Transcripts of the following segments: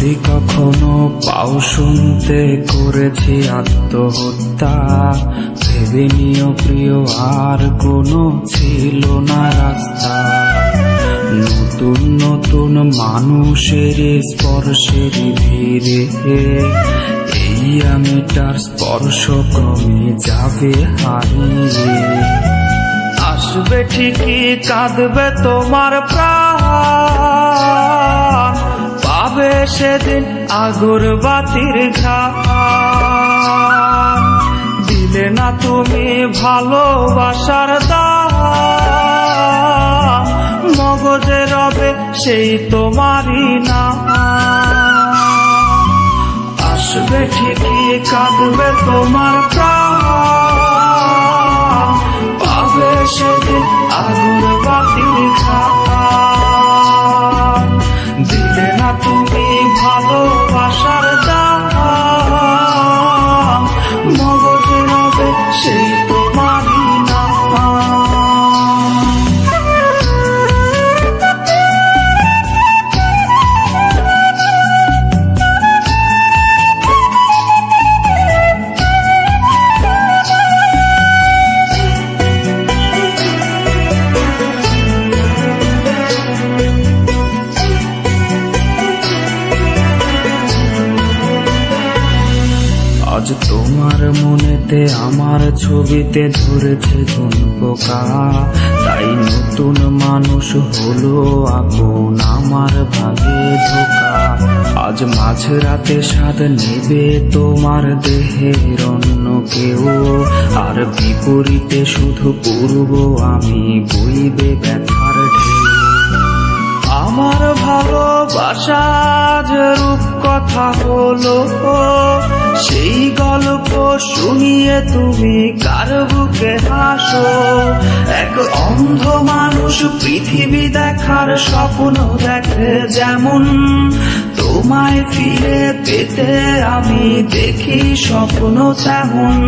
যদি কখনো পাও শুনতে করেছি আত্মহত্যা, ভেবে নিও প্রিয় আর কোনো ছিল না রাস্তা। নতুন নতুন মানুষের স্পর্শের ভিড়ে এই আমিটার স্পর্শ ক্রমে যাবে হারিয়ে। আসবে ঠিকই কাঁদবে তোমার প্রাণ, পাবে সেদিন আগরবাতির ঘ্রাণ। দিলে না তুমি ভালোবাসার দান, মগজে রবে সেই তোমারই না। আসবে ঠিকই কাঁদবে তোমার প্রাণ, পাবে সেদিন আগরবাতির ঘ্রাণ। দিলে না তুমি ভালোবাসার দান, মগজে রবে সেই তোমারই না। আজ তোমার মনেতে আমার ছবিতে ধরেছে কোন পোকা, তাই নতুন মানুষ হলো আপন আমার ভাগে ধোকা। আজ মাঝরাতে স্বাদ নেবে তোমার দেহের অন্য কেউ, আর বিপরীতে শুধু পূর্ব আমি বইবে ব্যথার ঢেউ। আমার ভালোবাসা যে রূপ কথা হলো, সেই গল্প শুনিয়ে তুমি কার বুকে হাসো। এক অন্ধ মানুষ পৃথিবী দেখার স্বপ্ন দেখে যেমন, তোমায় ফিরে পেতে আমি দেখি স্বপ্ন তেমন।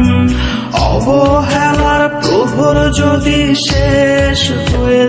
অবহেলার প্রহর যদি শেষ হয়ে